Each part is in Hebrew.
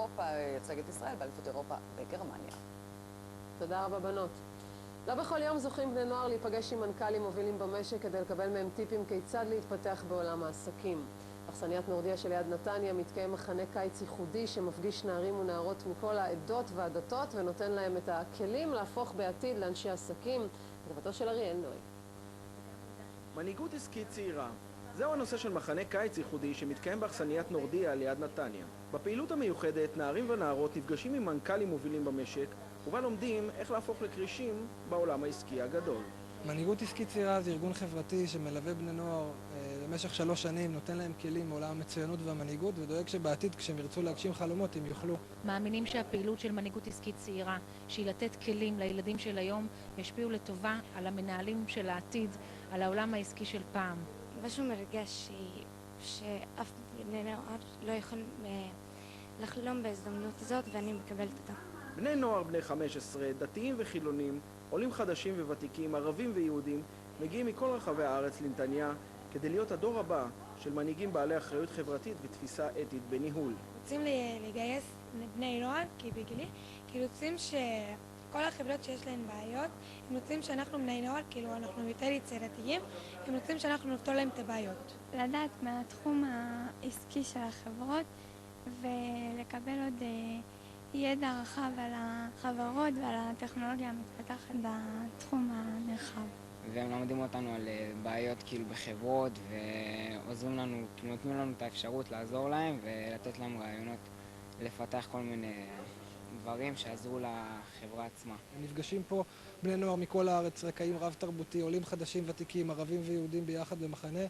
אירופה, ייצג את ישראל באליפות אירופה בגרמניה. תודה רבה בנות. לא בכל יום זוכים בני נוער להיפגש עם מנכ"לים מובילים במשק כדי לקבל מהם טיפים כיצד להתפתח בעולם העסקים. באכסניית נורדיה שליד נתניה מתקיים מחנה קיץ ייחודי שמפגיש נערים ונערות מכל העדות והדתות ונותן להם את הכלים להפוך בעתיד לאנשי עסקים. כתבתו של אריאל נוי. מנהיגות עסקית צעירה. זהו הנושא של מחנה קיץ ייחודי שמתקיים באכסניית נורדיה ליד נתניה. בפעילות המיוחדת נערים ונערות נפגשים עם מנכ"לים מובילים במשק ובה לומדים איך להפוך לקרישים בעולם העסקי הגדול. מנהיגות עסקית צעירה זה ארגון חברתי שמלווה בני נוער במשך 3 שנים, נותן להם כלים מעולם המצוינות והמנהיגות ודואג שבעתיד כשהם ירצו להגשים חלומות הם יוכלו. מאמינים שהפעילות של מנהיגות עסקית צעירה, שהיא לתת כלים לילדים של היום, ישפיעו לטובה על המנהלים של העתיד, על העולם העסקי של פעם. משהו מרגש שאף בני נוער לא יכול לחלום בהזדמנות הזאת ואני מקבלת אותה. בני נוער בני 15, דתיים וחילונים, עולים חדשים וותיקים, ערבים ויהודים, מגיעים מכל רחבי הארץ לנתניה כדי להיות הדור הבא של מנהיגים בעלי אחריות חברתית ותפיסה אתית בניהול. רוצים לגייס בני נוער, כי בגילי, כי רוצים שכל החברות שיש להן בעיות, הם רוצים שאנחנו בני נוער, כאילו אנחנו יותר יצירתיים, הם רוצים שאנחנו נפתור להם את הבעיות. לדעת מהתחום העסקי של החברות ולקבל עוד ידע רחב על החברות ועל הטכנולוגיה המתפתחת בתחום הנרחב. והם לומדים אותנו על בעיות כאילו בחברות ועוזרים לנו, כאילו נותנים לנו את האפשרות לעזור להם ולתת להם רעיונות לפתח כל מיני דברים שעזרו לחברה עצמה. נפגשים פה בני נוער מכל הארץ, רקעים רב תרבותי, עולים חדשים ותיקים, ערבים ויהודים ביחד במחנה.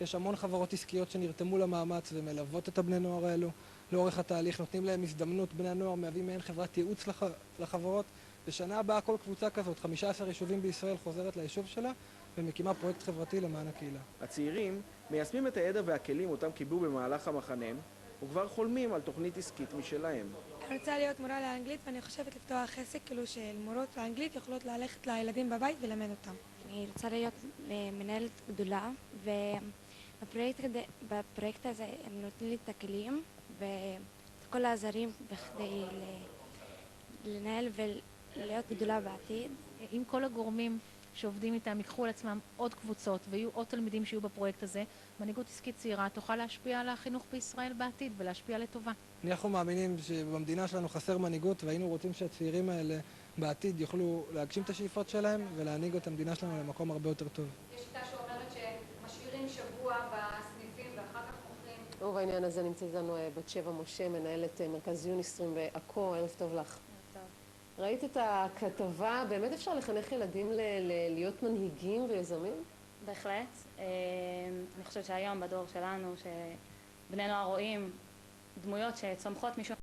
יש המון חברות עסקיות שנרתמו למאמץ ומלוות את הבני נוער האלו לאורך התהליך, נותנים להם הזדמנות. בני הנוער מהווים מעין חברת ייעוץ לחברות. בשנה הבאה כל קבוצה כזאת, 15 יישובים בישראל, חוזרת ליישוב שלה ומקימה פרויקט חברתי למען הקהילה. הצעירים מיישמים את הידע והכלים אותם קיבלו במהלך המחנה וכבר חולמים על תוכנית עסקית משלהם. אני רוצה להיות מורה לאנגלית ואני חושבת לפתוח עסק כאילו של מורות לאנגלית יכולות ללכת לילדים בבית וללמד אותם. אני רוצה להיות מנהלת גדולה ובפרויקט הזה הם נותנים לי את הכלים וכל העזרים בכדי לנהל ולהיות גדולה בעתיד. אם כל הגורמים שעובדים איתם ייקחו על עצמם עוד קבוצות ויהיו עוד תלמידים שיהיו בפרויקט הזה, מנהיגות עסקית צעירה תוכל להשפיע על החינוך בישראל בעתיד ולהשפיע לטובה. אנחנו מאמינים שבמדינה שלנו חסר מנהיגות והיינו רוצים שהצעירים האלה בעתיד יוכלו להגשים את השאיפות שלהם ולהנהיג את המדינה שלנו למקום הרבה יותר טוב. יש שיטה שאומרת שמשאירים שבוע בסניפים ואחר כך חוקרים. ובעניין הזה נמצאת איתנו בת שבע משה, מנהלת מרכז יוניסטרים בעכו. ערב טוב לך. ראית את הכתבה? באמת אפשר לחנך ילדים להיות מנהיגים ויזמים? בהחלט. אני חושבת שהיום בדור שלנו שבני נוער רואים דמויות שצומחות מישהו